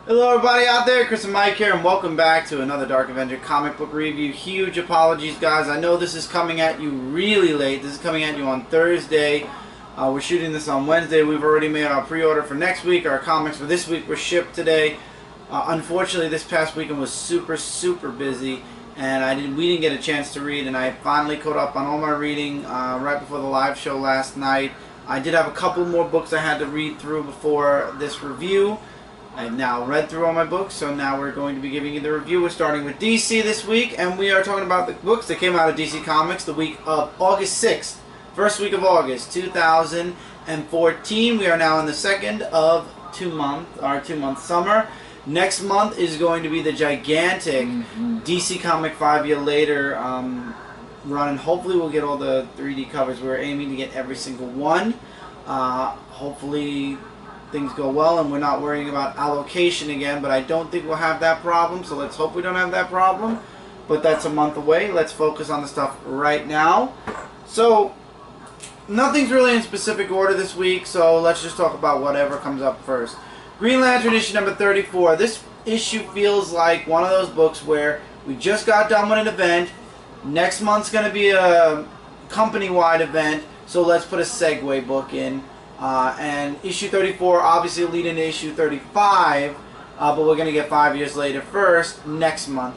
Hello everybody out there, Chris and Mike here, and welcome back to another Dark Avenger Comic Book review. Huge apologies, guys. I know this is coming at you really late. This is coming at you on Thursday. We're shooting this on Wednesday. We've already made our pre-order for next week. Our comics for this week were shipped today. Unfortunately, this past weekend was super busy, and we didn't get a chance to read, and I finally caught up on all my reading right before the live show last night. I did have a couple more books I had to read through before this review. I've now read through all my books, so now we're going to be giving you the review. We're starting with DC this week, and we are talking about the books that came out of DC Comics the week of August 6th. First week of August, 2014. We are now in the second of our two-month summer. Next month is going to be the gigantic DC Comic 5 Year Later run, and hopefully we'll get all the 3D covers. We're aiming to get every single one. Hopefully things go well and we're not worrying about allocation again, but I don't think we'll have that problem, so let's hope we don't have that problem. But that's a month away. Let's focus on the stuff right now. So nothing's really in specific order this week, so let's just talk about whatever comes up first. Green Lantern issue number 34. This issue feels like one of those books where we just got done with an event. Next month's going to be a company-wide event, so let's put a segue book in. And issue 34 obviously will lead into issue 35, but we're going to get 5 years later first, next month.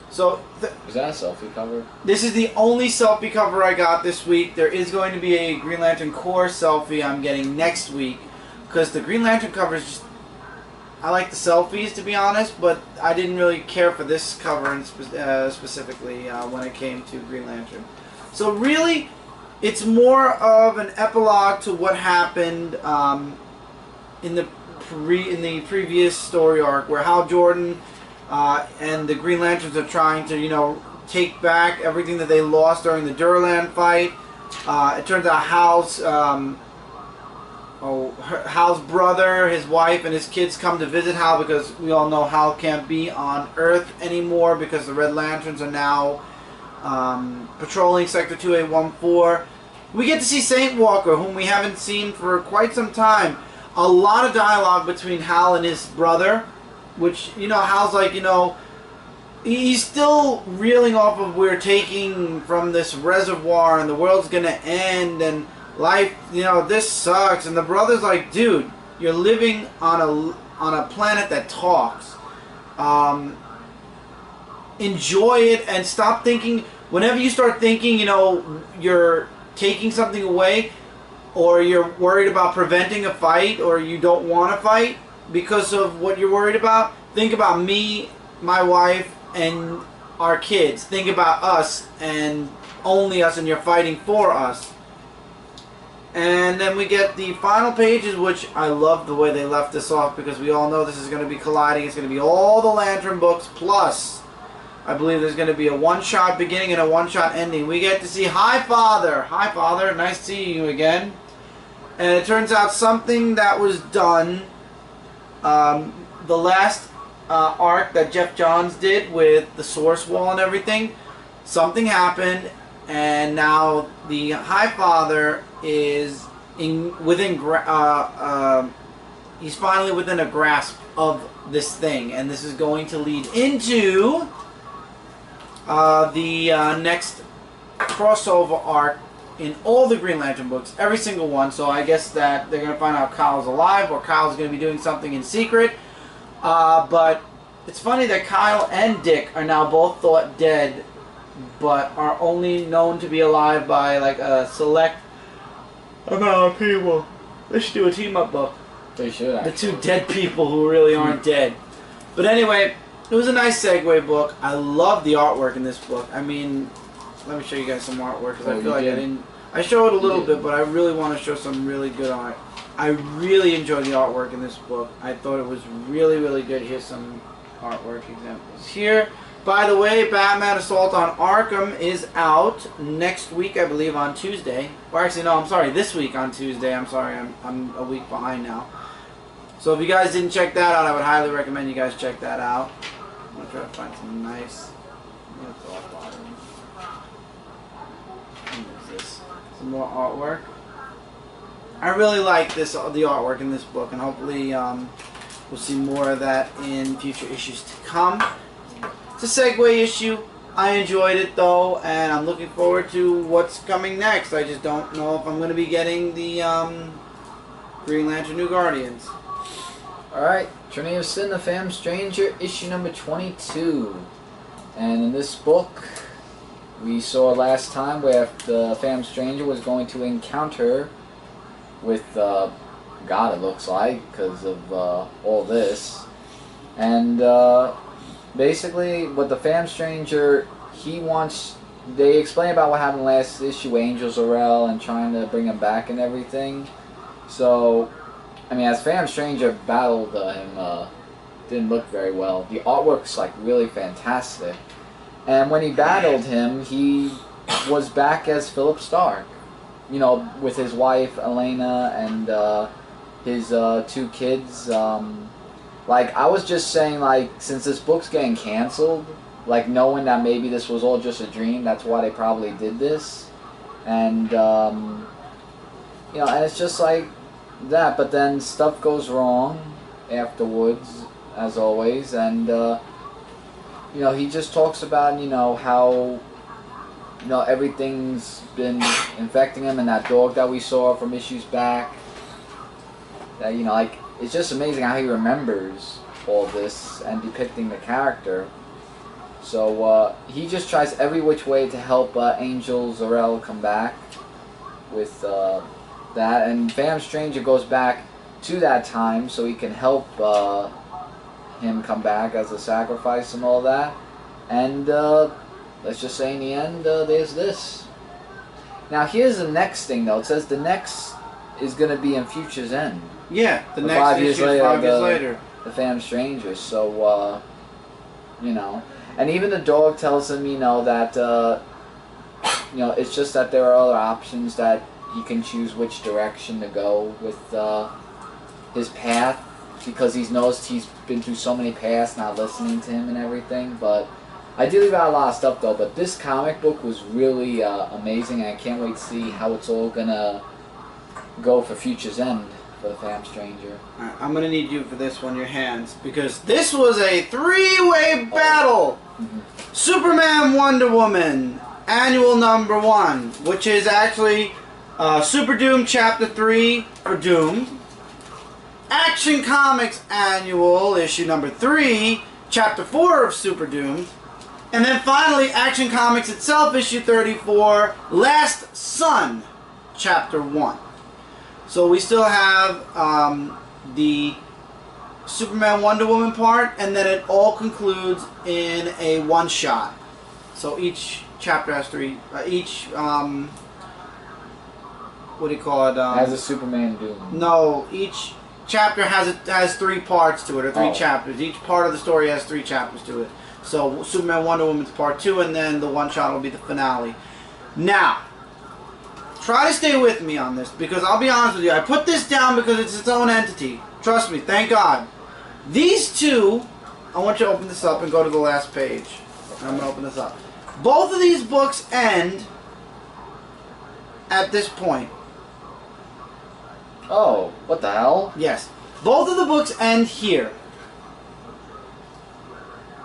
So is that a selfie cover? This is the only selfie cover I got this week. There is going to be a Green Lantern Corps selfie I'm getting next week, because the Green Lantern cover is just... I like the selfies, to be honest, but I didn't really care for this cover specifically when it came to Green Lantern. So really, it's more of an epilogue to what happened in the previous story arc, where Hal Jordan and the Green Lanterns are trying to, take back everything that they lost during the Durland fight. It turns out Hal's brother, his wife, and his kids come to visit Hal, because we all know Hal can't be on Earth anymore because the Red Lanterns are now patrolling Sector 2814. We get to see Saint Walker, whom we haven't seen for quite some time. A lot of dialogue between Hal and his brother, which, Hal's like, he's still reeling off of, we're taking from this reservoir and the world's gonna end and life, this sucks. And the brother's like, dude, you're living on a planet that talks. Enjoy it and stop thinking. Whenever you start thinking, you're taking something away, or you're worried about preventing a fight, or you don't want to fight because of what you're worried about, think about me, my wife, and our kids. Think about us and only us, and you're fighting for us. And then we get the final pages, which I love the way they left this off, because we all know this is going to be colliding. It's going to be all the Lantern books, plus I believe there's going to be a one-shot beginning and a one-shot ending. We get to see Hi Father. Hi Father, nice seeing you again. And it turns out something that was done, the last arc that Jeff Johns did with the Source Wall and everything, something happened, and now the Hi Father is he's finally within a grasp of this thing, and this is going to lead into the next crossover arc in all the Green Lantern books, every single one. So I guess that they're going to find out Kyle's alive, or Kyle's going to be doing something in secret. But it's funny that Kyle and Dick are now both thought dead, but are only known to be alive by like a select amount of people. They should do a team-up book. They should, actually. The two dead people who really aren't dead. But anyway, it was a nice segue book. I love the artwork in this book. I mean, let me show you guys some artwork, because I feel like I showed a little bit, but I really want to show some really good art. I really enjoyed the artwork in this book. I thought it was really good. Here's some artwork examples here. By the way, Batman Assault on Arkham is out next week, I believe, on Tuesday. Or actually, no, I'm sorry, this week on Tuesday. I'm sorry, I'm a week behind now. So if you guys didn't check that out, I would highly recommend you guys check that out. I'm going to try to find some nice... Some more artwork. I really like the artwork in this book, and hopefully We'll see more of that in future issues to come. It's a segue issue. I enjoyed it though, and I'm looking forward to what's coming next. I just don't know if I'm going to be getting the Green Lantern New Guardians. Alright, Trinity of Sin, The Phantom Stranger, issue number 22. And in this book, we saw last time where the Phantom Stranger was going to encounter with God, it looks like, because of all this. And basically, what the Phantom Stranger, he wants... They explain about what happened last issue, Angel Zorel, and trying to bring him back and everything. So... I mean, as Phantom Stranger battled him, didn't look very well. The artwork's like really fantastic. And when he battled him, he was back as Philip Stark. You know, with his wife, Elena, and his 2 kids. Like, I was just saying, like, since this book's getting canceled, like, knowing that maybe this was all just a dream, that's why they probably did this. And, you know, and it's just like... that, but then stuff goes wrong afterwards, as always, and you know, he just talks about, you know, how, you know, everything's been infecting him, and that dog that we saw from issues back, that, you know, like, it's just amazing how he remembers all this and depicting the character. So he just tries every which way to help Angel Zorel come back with that, and Phantom Stranger goes back to that time so he can help him come back as a sacrifice and all that. And let's just say in the end, there's this. Now here's the next thing though. It says the next is going to be in Future's End. Yeah, the next 5 years later. 5 years later. The Phantom Stranger. So you know, and even the dog tells him, you know, that you know, it's just that there are other options, that he can choose which direction to go with his path, because he's noticed he's been through so many paths not listening to him and everything. But I did leave out a lot of stuff though, but this comic book was really amazing, and I can't wait to see how it's all gonna go for Future's End for the Phantom Stranger. Alright, I'm gonna need you for this one, your hands, because this was a 3-way battle. Superman, Wonder Woman, Annual number 1, which is actually Super Doom Chapter 3 for Doom. Action Comics Annual, issue number 3, Chapter 4 of Super Doom. And then finally, Action Comics itself, issue 34, Last Sun, Chapter 1. So we still have the Superman Wonder Woman part, and then it all concludes in a one-shot. So each chapter has 3, what do you call it? Has a Superman Doom. No, each chapter has 3 parts to it, or 3 chapters. Each part of the story has 3 chapters to it. So Superman Wonder Woman's part 2, and then the one shot will be the finale. Now, try to stay with me on this, because I'll be honest with you, I put this down because it's its own entity. Trust me, thank God. These two, I want you to open this up and go to the last page. I'm going to open this up. Both of these books end at this point. Oh, what the hell? Yes. Both of the books end here.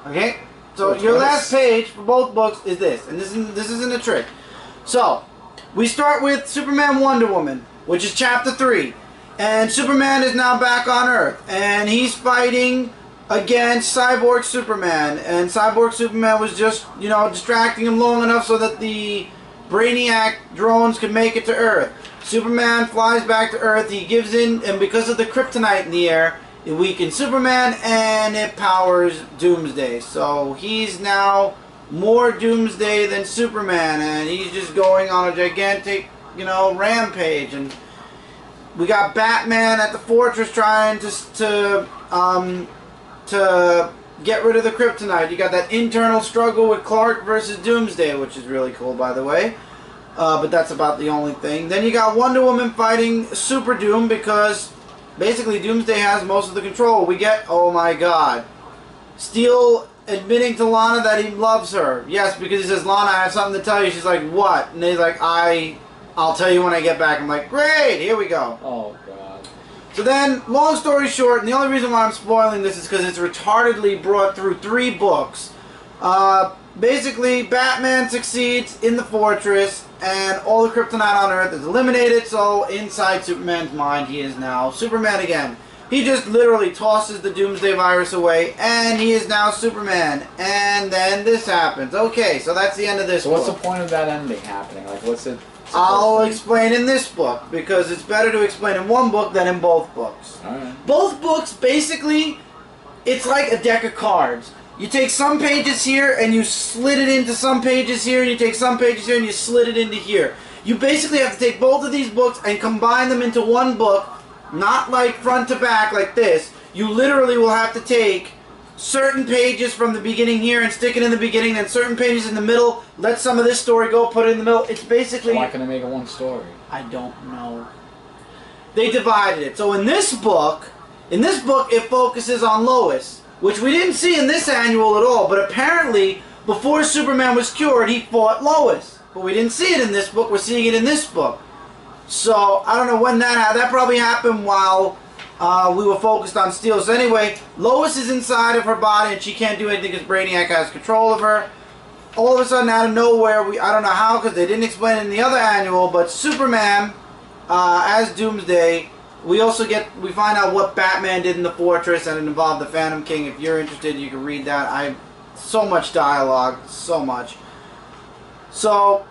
Okay? So your last page for both books is this. And this isn't a trick. So, we start with Superman Wonder Woman, which is chapter 3. And Superman is now back on Earth. And he's fighting against Cyborg Superman. And Cyborg Superman was just, you know, distracting him long enough so that the Brainiac drones could make it to Earth. Superman flies back to Earth. He gives in, and because of the kryptonite in the air, it weakens Superman and it powers Doomsday. So he's now more Doomsday than Superman, and he's just going on a gigantic, you know, rampage. And we got Batman at the fortress trying to get rid of the kryptonite. You got that internal struggle with Clark versus Doomsday, which is really cool, by the way. But that's about the only thing. Then you got Wonder Woman fighting Super Doom, because basically Doomsday has most of the control. We get, oh my God, Steel admitting to Lana that he loves her. Yes, because he says, Lana, I have something to tell you. She's like, what? And he's like, I'll tell you when I get back. I'm like, great, here we go. Oh, God. So then, long story short, and the only reason why I'm spoiling this is because it's retardedly brought through 3 books. Basically, Batman succeeds in the fortress, and all the kryptonite on Earth is eliminated, so inside Superman's mind, he is now Superman again. He just literally tosses the Doomsday virus away, and he is now Superman. And then this happens. Okay, so that's the end of this book. So what's the point of that ending happening? Like, what's it... I'll explain in this book, because it's better to explain in one book than in both books. Alright. Both books, basically, it's like a deck of cards. You take some pages here, and you slit it into some pages here, and you take some pages here, and you slit it into here. You basically have to take both of these books and combine them into one book, not like front to back like this. You literally will have to take certain pages from the beginning here and stick it in the beginning, and certain pages in the middle, let some of this story go, put it in the middle. It's basically... Why can I make it one story? I don't know. They divided it. So in this book, it focuses on Lois, which we didn't see in this annual at all, but apparently, before Superman was cured, he fought Lois. But we didn't see it in this book, we're seeing it in this book. So, I don't know when that happened. That probably happened while we were focused on Steel. So anyway, Lois is inside of her body and she can't do anything because Brainiac has control of her. All of a sudden, out of nowhere, I don't know how because they didn't explain it in the other annual, but Superman, as Doomsday, we find out what Batman did in the fortress, and it involved the Phantom King. If you're interested, you can read that. So much dialogue, so much. So,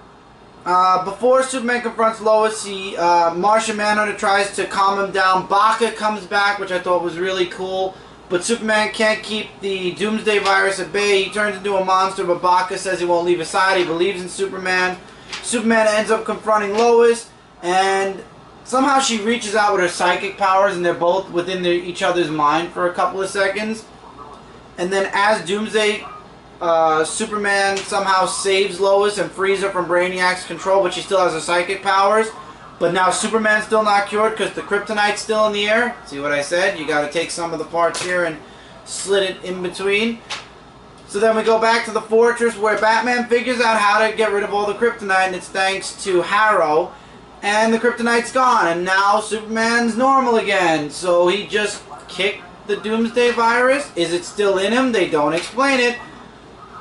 before Superman confronts Lois, Martian Manhunter tries to calm him down. Baka comes back, which I thought was really cool. But Superman can't keep the Doomsday virus at bay. He turns into a monster, but Baka says he won't leave his side. He believes in Superman. Superman ends up confronting Lois, and somehow she reaches out with her psychic powers, and they're both within each other's mind for a couple of seconds. And then as Doomsday, Superman somehow saves Lois and frees her from Brainiac's control, but she still has her psychic powers. But now Superman's still not cured because the kryptonite's still in the air. See what I said? You got to take some of the parts here and slit it in between. So then we go back to the fortress where Batman figures out how to get rid of all the kryptonite, and it's thanks to Harrow. And the kryptonite's gone, and now Superman's normal again. So he just kicked the Doomsday virus. Is it still in him? They don't explain it.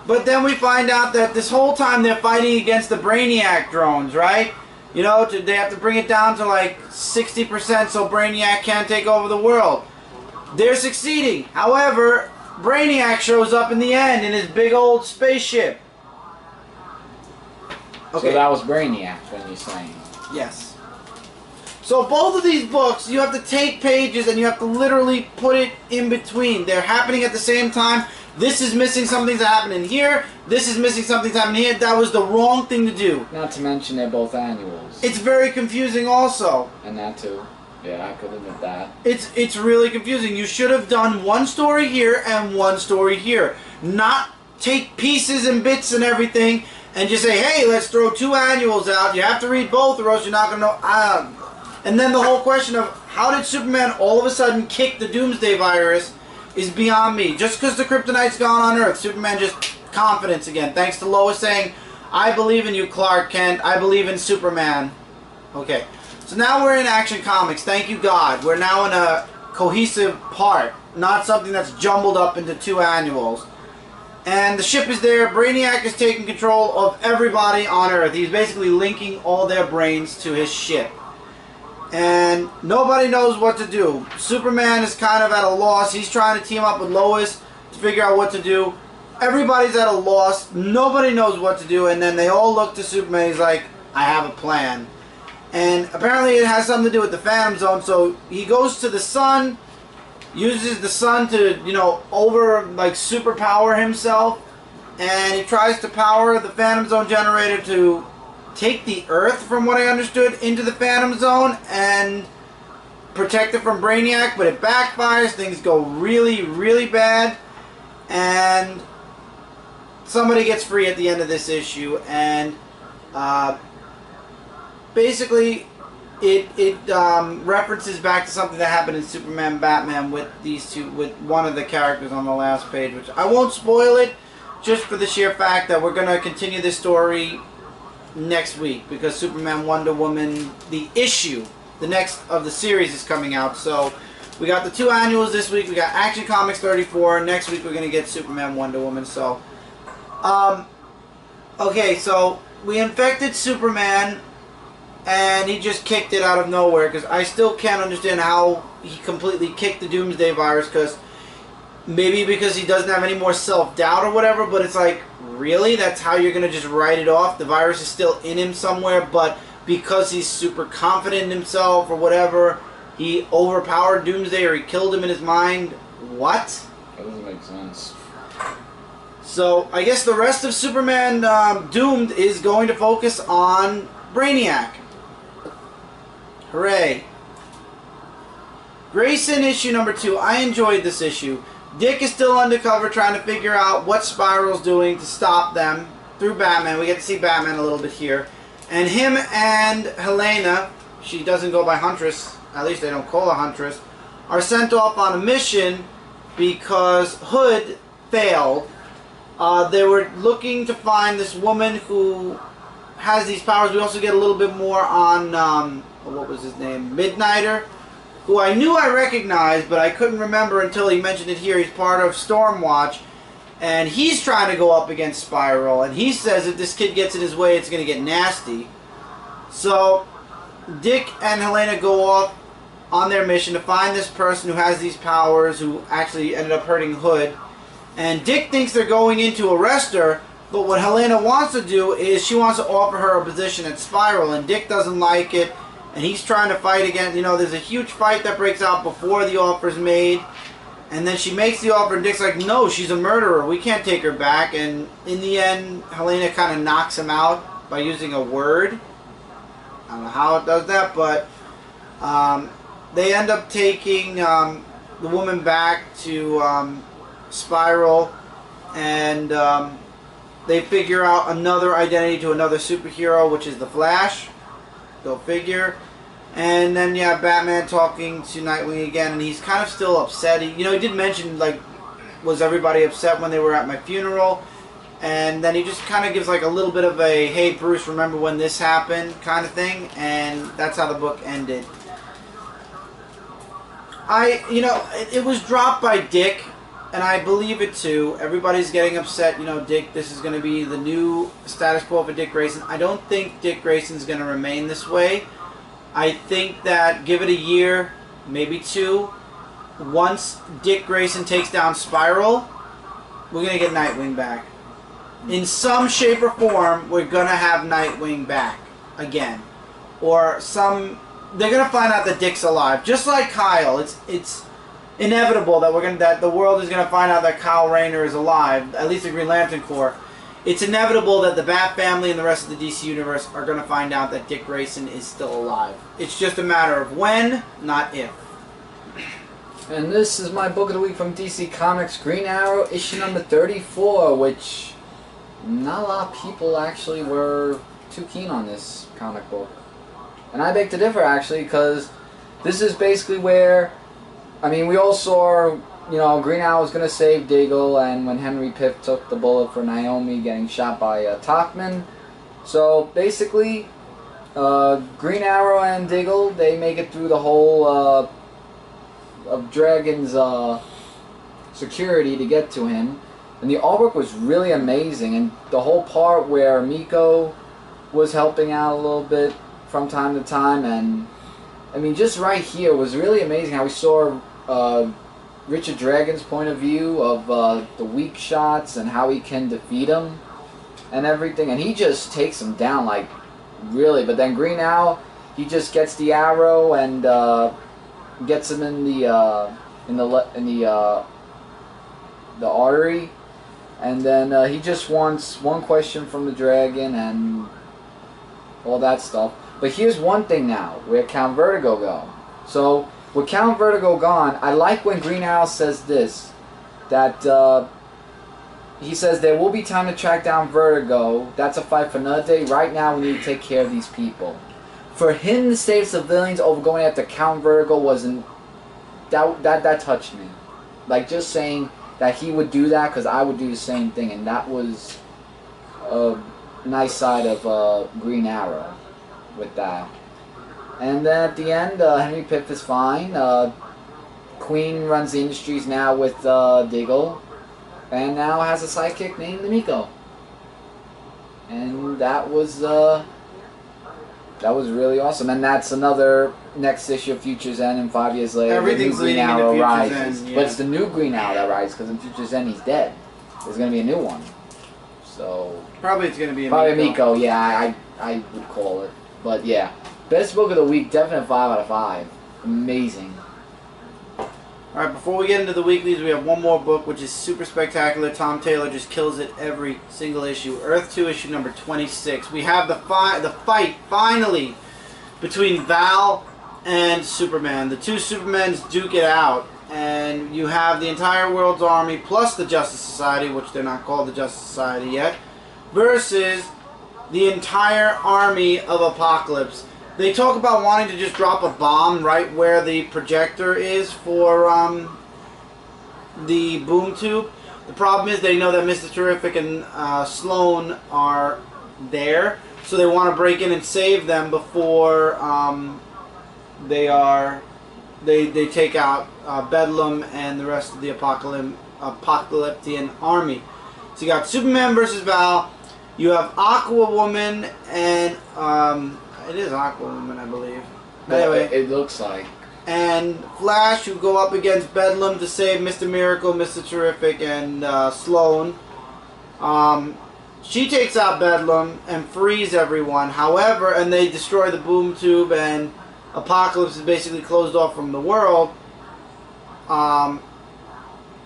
But then we find out that this whole time they're fighting against the Brainiac drones, right? You know, they have to bring it down to like 60% so Brainiac can't take over the world. They're succeeding. However, Brainiac shows up in the end in his big old spaceship. Okay. So that was Brainiac when you're saying. Yes. So both of these books, you have to take pages and you have to literally put it in between. They're happening at the same time. This is missing something that's happening here. This is missing something that's happening here. That was the wrong thing to do. Not to mention they're both annuals. It's very confusing also. And that too. Yeah, I could admit that. It's really confusing. You should have done one story here and one story here. Not take pieces and bits and everything and just say, hey, let's throw 2 annuals out. You have to read both or else you're not going to know. And then the whole question of how did Superman all of a sudden kick the Doomsday virus is beyond me. Just because the kryptonite's gone on Earth, Superman just confidence again. Thanks to Lois saying, I believe in you, Clark Kent. I believe in Superman. Okay. So now we're in Action Comics. Thank you, God. We're now in a cohesive part. Not something that's jumbled up into 2 annuals. And the ship is there. Brainiac is taking control of everybody on Earth. He's basically linking all their brains to his ship. And nobody knows what to do. Superman is kind of at a loss. He's trying to team up with Lois to figure out what to do. Everybody's at a loss. Nobody knows what to do. And then they all look to Superman. He's like, I have a plan. And apparently it has something to do with the Phantom Zone. So he goes to the sun, uses the sun to, you know, superpower himself. And he tries to power the Phantom Zone generator to take the Earth, from what I understood, into the Phantom Zone and protect it from Brainiac, but it backfires. Things go really, really bad, and somebody gets free at the end of this issue, and basically it references back to something that happened in Superman Batman with these two, with one of the characters on the last page, which I won't spoil it, just for the sheer fact that we're going to continue this story next week, because Superman Wonder Woman, the issue the next of the series is coming out. So we got the 2 annuals this week. We got Action Comics 34. Next week we're gonna get Superman, Wonder Woman. So, okay, so we infected Superman, and he just kicked it out of nowhere. Because I still can't understand how he completely kicked the Doomsday virus. Because maybe because he doesn't have any more self-doubt or whatever. But it's like, really? That's how you're gonna just write it off? The virus is still in him somewhere, but because he's super confident in himself or whatever, he overpowered Doomsday or he killed him in his mind. What? That doesn't make sense. So I guess the rest of Superman Doomed is going to focus on Brainiac. Hooray. Grayson issue number 2. I enjoyed this issue. Dick is still undercover trying to figure out what Spiral's doing to stop them through Batman. We get to see Batman a little bit here. And him and Helena, she doesn't go by Huntress, at least they don't call her Huntress, are sent off on a mission because Hood failed. They were looking to find this woman who has these powers. We also get a little bit more on, what was his name, Midnighter, who I knew I recognized, but I couldn't remember until he mentioned it here. He's part of Stormwatch, and he's trying to go up against Spiral, and he says if this kid gets in his way, it's going to get nasty. So Dick and Helena go off on their mission to find this person who has these powers, who actually ended up hurting Hood. And Dick thinks they're going in to arrest her, but what Helena wants to do is she wants to offer her a position at Spiral, and Dick doesn't like it, and he's trying to fight against, you know, there's a huge fight that breaks out before the offer's made, and then she makes the offer, and Dick's like, no, she's a murderer, we can't take her back, and in the end, Helena kind of knocks him out by using a word. I don't know how it does that, but they end up taking the woman back to Spiral, and they figure out another identity to another superhero, which is the Flash. Go figure. And then you have Batman talking to Nightwing again, and he's kind of still upset. He did mention, like, was everybody upset when they were at my funeral? And then he just kind of gives like a little bit of a, hey Bruce, remember when this happened kind of thing, and that's how the book ended. It was dropped by Dick, and I believe it too. Everybody's getting upset, Dick, this is going to be the new status quo for Dick Grayson. I don't think Dick Grayson's going to remain this way. I think that give it a year, maybe 2, once Dick Grayson takes down Spiral, we're going to get Nightwing back. In some shape or form, we're going to have Nightwing back again. Or they're going to find out that Dick's alive. Just like Kyle. It's inevitable that the world is going to find out that Kyle Rayner is alive. At least the Green Lantern Corps. It's inevitable that the Bat family and the rest of the DC Universe are going to find out that Dick Grayson is still alive. It's just a matter of when, not if. And this is my book of the week from DC Comics, Green Arrow, issue number 34, which not a lot of people actually were too keen on this comic book. And I beg to differ, actually, because this is basically where, we all saw, Green Arrow was going to save Diggle, and when Henry Piff took the bullet for Naomi getting shot by Talkman. So, basically, Green Arrow and Diggle, they make it through the whole of Dragon's security to get to him. And the artwork was really amazing, and the whole part where Miko was helping out a little bit from time to time, and just right here was really amazing how we saw Richard Dragon's point of view of the weak shots and how he can defeat them and everything, and he just takes them down like really. But then Green Arrow, he just gets the arrow and gets him in the artery. And then he just wants one question from the dragon and all that stuff. But here's one thing now, where Count Vertigo go. So, with Count Vertigo gone, I like when Green Arrow says this, that he says there will be time to track down Vertigo. That's a fight for another day. Right now, we need to take care of these people. For him to save civilians over going after Count Vertigo wasn't... That touched me. Like, just saying that he would do that, because I would do the same thing, and that was a nice side of Green Arrow with that. And then at the end, Henry Pip is fine. Queen runs the Industries now with Diggle, and now has a sidekick named Miko. And that was really awesome. And that's another next issue of Futures End, and 5 years later, Everything's the new Green leading into Arrow Futures rises. End, yeah. But it's the new Green Arrow that rises, because in Futures End he's dead. There's going to be a new one. So Probably it's going to be a probably Miko. Miko, yeah, I would call it. But yeah, best book of the week, definite 5 out of 5. Amazing. Alright, before we get into the weeklies, we have one more book which is super spectacular. Tom Taylor just kills it every single issue. Earth 2 issue number 26. We have the fight finally between Val and Superman. The two Supermans duke it out, and you have the entire world's army plus the Justice Society, which they're not called the Justice Society yet, versus the entire army of Apocalypse. They talk about wanting to just drop a bomb right where the projector is for the boom tube. The problem is they know that Mr. Terrific and Sloan are there, so they want to break in and save them before they take out Bedlam and the rest of the Apocalyptian army. So you got Superman versus Val. You have Aquawoman and it is Aquawoman, I believe. Anyway, it looks like. And Flash, who go up against Bedlam to save Mr. Miracle, Mr. Terrific, and Sloan. She takes out Bedlam and frees everyone. However, and they destroy the boom tube, and Apocalypse is basically closed off from the world.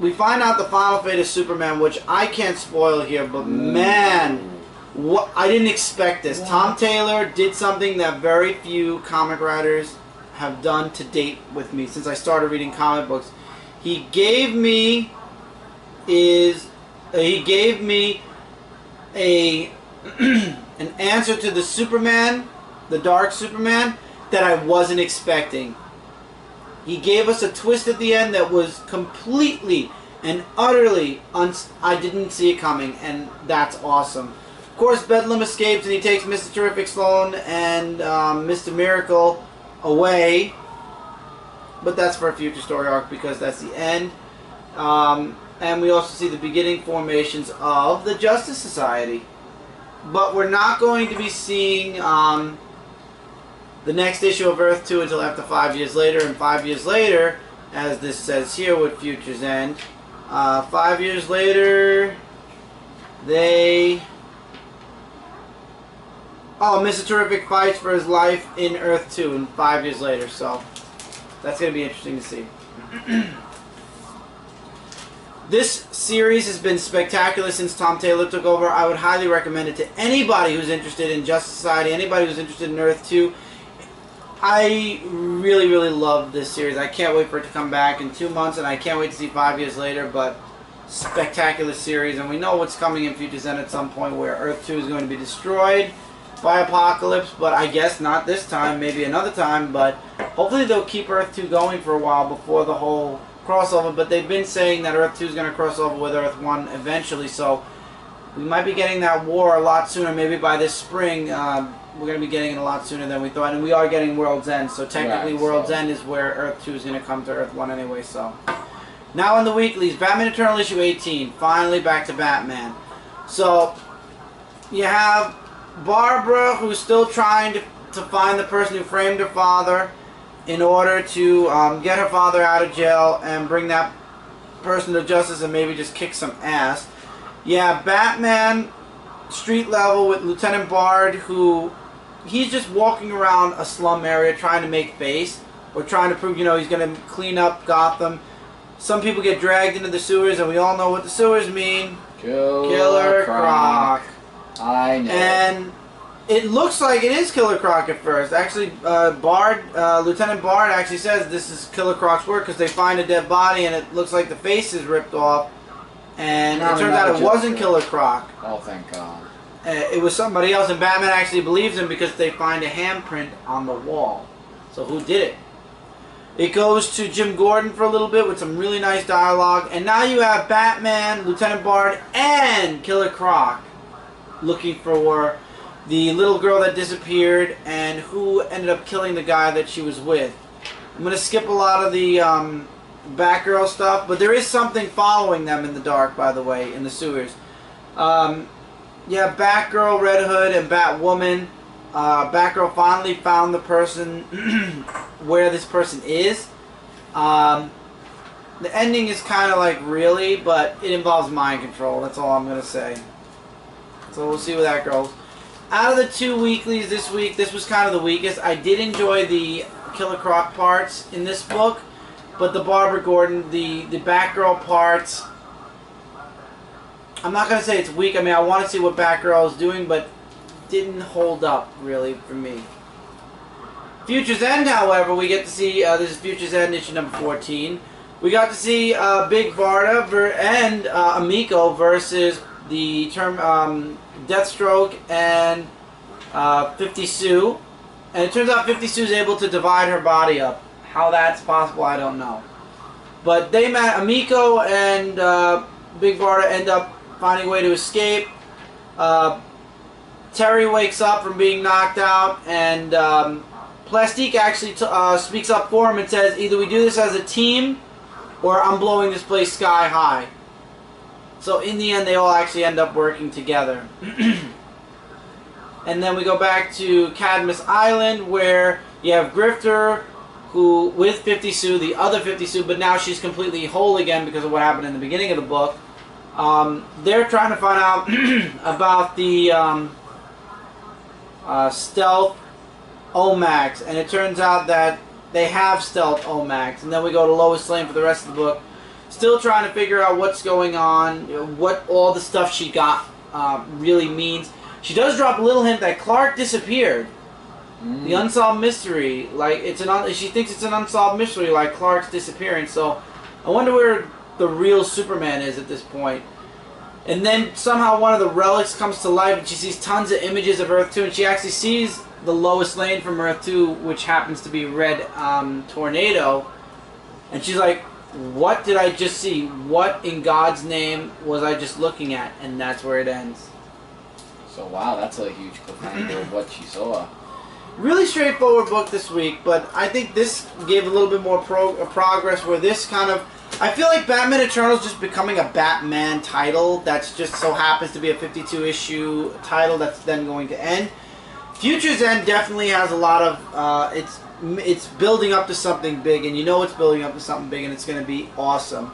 We find out the final fate of Superman, which I can't spoil here, but man, what, I didn't expect this. Tom Taylor did something that very few comic writers have done to date with me since I started reading comic books. He gave me a an answer to the Superman, the Dark Superman, that I wasn't expecting. He gave us a twist at the end that was completely and utterly I didn't see it coming, and that's awesome. Of course, Bedlam escapes and he takes Mr. Terrific, Sloan, and Mr. Miracle away, but that's for a future story arc because that's the end. And we also see the beginning formations of the Justice Society. But we're not going to be seeing the next issue of Earth 2 until after 5 years later. And 5 years later, as this says here with Futures End, 5 years later, Mr. Terrific fights for his life in Earth 2 and 5 years later. So that's going to be interesting to see. This series has been spectacular since Tom Taylor took over. I would highly recommend it to anybody who's interested in Justice Society, anybody who's interested in Earth 2. I really, really love this series. I can't wait for it to come back in 2 months, and I can't wait to see 5 years later, but spectacular series. And we know what's coming in Futures End at some point where Earth 2 is going to be destroyed by Apocalypse, but I guess not this time, maybe another time, but hopefully they'll keep Earth 2 going for a while before the whole crossover. But they've been saying that Earth 2 is going to cross over with Earth 1 eventually, so we might be getting that war a lot sooner. Maybe by this spring we're going to be getting it a lot sooner than we thought, and we are getting World's End, so technically World's End is where Earth 2 is going to come to Earth 1 anyway. So now in the weeklies, Batman Eternal issue 18, finally back to Batman. So you have Barbara, who's still trying to find the person who framed her father in order to get her father out of jail and bring that person to justice and maybe just kick some ass. Yeah, Batman street level with Lieutenant Bard, who he's just walking around a slum area trying to make face or trying to prove, you know, he's going to clean up Gotham. Some people get dragged into the sewers, and we all know what the sewers mean. Killer Croc. I know. And it looks like it is Killer Croc at first. Actually, Lieutenant Bard actually says this is Killer Croc's work because they find a dead body and it looks like the face is ripped off. And it turns out it wasn't Killer Croc. Oh, thank God. It was somebody else, and Batman actually believes him because they find a handprint on the wall. So who did it? It goes to Jim Gordon for a little bit with some really nice dialogue. And now you have Batman, Lieutenant Bard, and Killer Croc looking for the little girl that disappeared, and who ended up killing the guy that she was with. I'm going to skip a lot of the Batgirl stuff, but there is something following them in the dark, by the way, in the sewers. Yeah, Batgirl, Red Hood, and Batwoman. Batgirl finally found the person where this person is. The ending is kind of like really, but it involves mind control. That's all I'm going to say. So we'll see where that goes. Out of the 2 weeklies this week, this was kind of the weakest. I did enjoy the Killer Croc parts in this book, but the Barbara Gordon, the Batgirl parts, I'm not going to say it's weak. I mean, I want to see what Batgirl is doing, but didn't hold up, really, for me. Future's End, however, we get to see, this is Future's End, issue number 14. We got to see Big Barda and Amico versus the Deathstroke and 50 Sue. And it turns out 50 Sue's able to divide her body up. How that's possible, I don't know. But they met. Amico and Big Barda end up finding a way to escape. Terry wakes up from being knocked out, and Plastique actually speaks up for him and says, either we do this as a team, or I'm blowing this place sky high. So in the end, they all actually end up working together. And then we go back to Cadmus Island, where you have Grifter, who, with 50 Sue, the other 50 Sue, but now she's completely whole again because of what happened in the beginning of the book. They're trying to find out about the Stealth Omax, and it turns out that they have Stealth Omax. And then we go to Lois Lane for the rest of the book, still trying to figure out what's going on, what all the stuff she got really means. She does drop a little hint that Clark disappeared. The unsolved mystery, like she thinks it's an unsolved mystery, like Clark's disappearance. So I wonder where the real Superman is at this point. And then somehow one of the relics comes to life, and she sees tons of images of Earth 2, and she actually sees the Lois Lane from Earth 2, which happens to be Red Tornado. And she's like, what did I just see? What in God's name was I just looking at? And that's where it ends. So wow, that's a huge cliffhanger of what she saw. Really straightforward book this week, but I think this gave a little bit more progress, where this kind of... I feel like Batman Eternal is just becoming a Batman title that's just so happens to be a 52-issue title that's then going to end. Future's End definitely has a lot of... it's building up to something big, and you know it's building up to something big, and it's going to be awesome.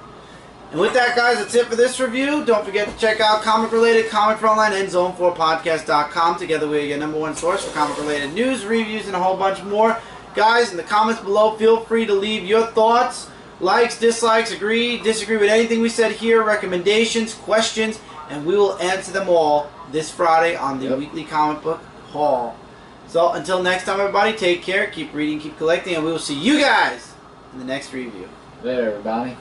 And with that, guys, that's it for this review. Don't forget to check out comic-related, Comic Frontline, and Zone4Podcast.com. Together we are your #1 source for comic-related news, reviews, and a whole bunch more. Guys, in the comments below, feel free to leave your thoughts, likes, dislikes, agree, disagree with anything we said here, recommendations, questions, and we will answer them all this Friday on the Weekly Comic Book Haul. So, until next time, everybody, take care, keep reading, keep collecting, and we will see you guys in the next review. Later, everybody.